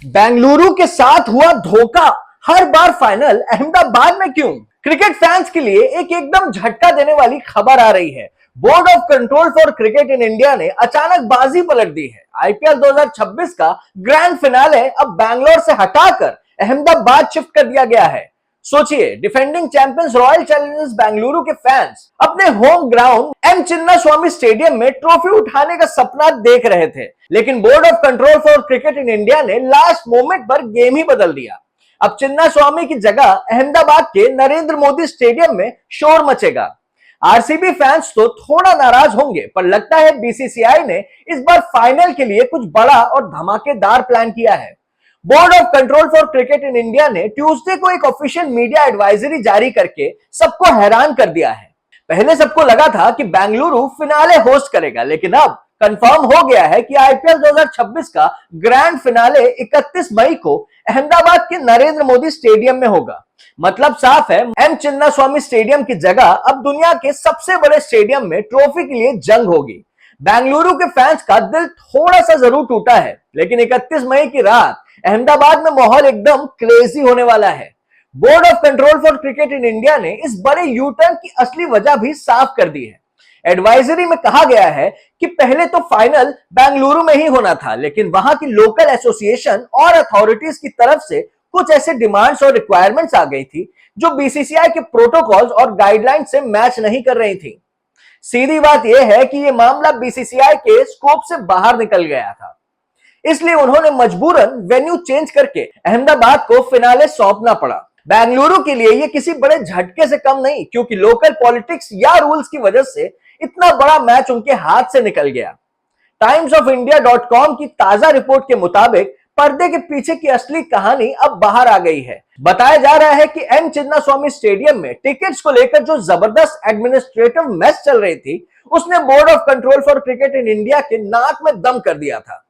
बेंगलुरु के साथ हुआ धोखा, हर बार फाइनल अहमदाबाद में क्यों? क्रिकेट फैंस के लिए एक एकदम झटका देने वाली खबर आ रही है। Board of control for cricket in India ने अचानक बाजी पलट दी है। आईपीएल 2026 का ग्रैंड फिनाले अब बैंगलोर से हटाकर अहमदाबाद शिफ्ट कर दिया गया है। सोचिए, defending champions Royal Challengers Bengaluru के फैंस अपने home ground M Chinnaswamy stadium में ट्रॉफी उठाने का सपना देख रहे थे, लेकिन board of control for cricket in India ने लास्ट मोमेंट पर गेम ही बदल दिया। अब चिन्नास्वामी की जगह अहमदाबाद के नरेंद्र मोदी स्टेडियम में शोर मचेगा। आरसीबी फैंस तो थोड़ा नाराज होंगे, पर लगता है बीसीसीआई ने इस बार फाइनल के लिए कुछ बड़ा और धमाकेदार प्लान किया है। Board of control for cricket in India ने ट्यूसडे को एक ऑफिशियल मीडिया एडवाइजरी जारी करके सबको हैरान कर दिया है। पहले सबको लगा था कि बेंगलुरु फिनाले होस्ट करेगा, लेकिन अब कंफर्म हो गया है कि आईपीएल 2026 का ग्रैंड फिनाले 31 मई को अहमदाबाद के नरेंद्र मोदी स्टेडियम में होगा। मतलब साफ है, एम चिन्नास्वामी स्टेडियम की जगह अब दुनिया के सबसे बड़े स्टेडियम में ट्रॉफी के लिए जंग होगी। बेंगलुरु के फैंस का दिल थोड़ा सा जरूर टूटा है, लेकिन 31 मई की रात अहमदाबाद में माहौल एकदम क्रेजी होने वाला है। Board of control for cricket in India ने इस बड़े यू टर्न की असली वजह भी साफ कर दी है। एडवाइजरी में कहा गया है कि पहले तो फाइनल बेंगलुरु में ही होना था, लेकिन वहां की लोकल एसोसिएशन और अथॉरिटीज की तरफ से कुछ ऐसे डिमांड्स और रिक्वायरमेंट्स आ गई थी जो बीसीसीआई के प्रोटोकॉल्स और गाइडलाइन से मैच नहीं कर रही थी। सीधी बात यह है कि यह मामला बीसीसीआई के स्कोप से बाहर निकल गया था, इसलिए उन्होंने मजबूरन वेन्यू चेंज करके अहमदाबाद को फिनाले सौंपना पड़ा। बेंगलुरु के लिए यह किसी बड़े झटके से कम नहीं, क्योंकि लोकल पॉलिटिक्स या रूल्स की वजह से इतना बड़ा मैच उनके हाथ से निकल गया। टाइम्स ऑफ इंडिया.com की ताजा रिपोर्ट के मुताबिक पर्दे के पीछे की असली कहानी अब बाहर आ गई है। बताया जा रहा है कि एम चिन्नास्वामी स्टेडियम में टिकट्स को लेकर जो जबरदस्त एडमिनिस्ट्रेटिव मेस चल रही थी, उसने board of control for cricket in India के नाक में दम कर दिया था।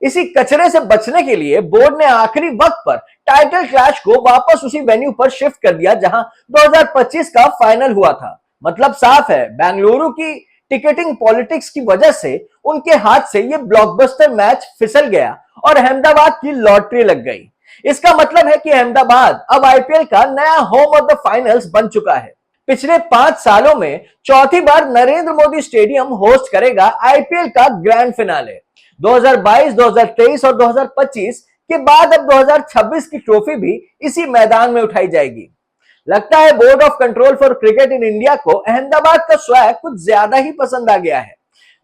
इसी कचरे से बचने के लिए बोर्ड ने आखिरी वक्त पर टाइटल क्लैश को वापस उसी वेन्यू पर शिफ्ट कर दिया जहां 2025 का फाइनल हुआ था। मतलब साफ है, बेंगलुरु की टिकटिंग पॉलिटिक्स की वजह से उनके हाथ से यह ब्लॉकबस्टर मैच फिसल गया और अहमदाबाद की लॉटरी लग गई। इसका मतलब है कि अहमदाबाद अब आईपीएल का नया होम ऑफ द फाइनल्स बन चुका है। पिछले 5 सालों में चौथी बार नरेंद्र मोदी स्टेडियम होस्ट करेगा आईपीएल का ग्रैंड फिनाले। 2022, 2023 और 2025 के बाद अब 2026 की ट्रॉफी भी इसी मैदान में उठाई जाएगी। लगता है board of control for cricket in India को अहमदाबाद का स्वैग कुछ ज्यादा ही पसंद आ गया है।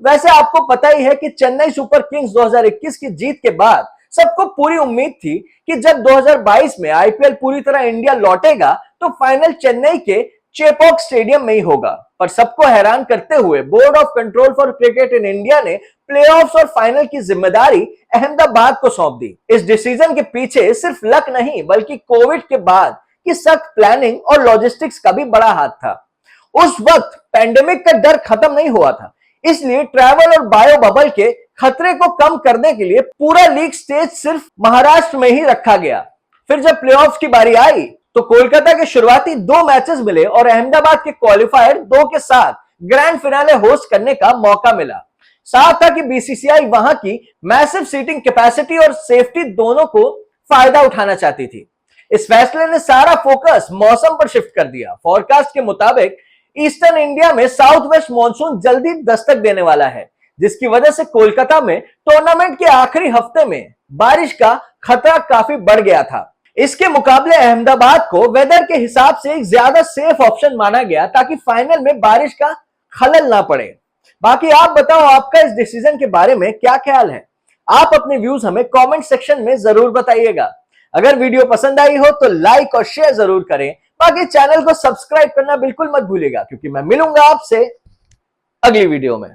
वैसे आपको पता ही है कि चेन्नई सुपर किंग्स 2021 की जीत के बाद सबको पूरी उम्मीद थी कि जब 2022 में आईपीएल पूरी तरह इंडिया लौटेगा तो फाइनल चेन्नई के चेपॉक स्टेडियम में ही होगा। पर सबको हैरान करते हुए board of control for cricket in India ने प्लेऑफ्स और फाइनल की जिम्मेदारी अहमदाबाद को सौंप दी। इस डिसीजन के पीछे सिर्फ लक नहीं, बल्कि कोविड के बाद की सख्त प्लानिंग और लॉजिस्टिक्स का भी बड़ा हाथ था। उस वक्त पेंडेमिक का डर खत्म नहीं हुआ था, इसलिए ट्रैवल और बायो बबल के खतरे को कम करने के लिए पूरा लीग स्टेज सिर्फ महाराष्ट्र में ही रखा गया। फिर जब प्लेऑफ्स की बारी आई तो कोलकाता के शुरुआती 2 मैचेस मिले और अहमदाबाद के क्वालिफायर 2 के साथ ग्रैंड फिनाले होस्ट करने का मौका मिला। साफ था कि बीसीसीआई वहां की मैसिव सीटिंग कैपेसिटी और सेफ्टी दोनों को फायदा उठाना चाहती थी। इस फैसले ने सारा फोकस मौसम पर शिफ्ट कर दिया। फॉरकास्ट के मुताबिक ईस्टर्न इंडिया में साउथ वेस्ट मानसून जल्दी दस्तक देने वाला है, जिसकी वजह से कोलकाता में टूर्नामेंट के आखिरी हफ्ते में बारिश का खतरा काफी बढ़ गया था। इसके मुकाबले अहमदाबाद को वेदर के हिसाब से एक ज्यादा सेफ ऑप्शन माना गया ताकि फाइनल में बारिश का खलल ना पड़े। बाकी आप बताओ, आपका इस डिसीजन के बारे में क्या ख्याल है? आप अपने व्यूज हमें कमेंट सेक्शन में जरूर बताइएगा। अगर वीडियो पसंद आई हो तो लाइक और शेयर जरूर करें। बाकी चैनल को सब्सक्राइब करना बिल्कुल मत भूलिएगा, क्योंकि मैं मिलूंगा आपसे अगली वीडियो में।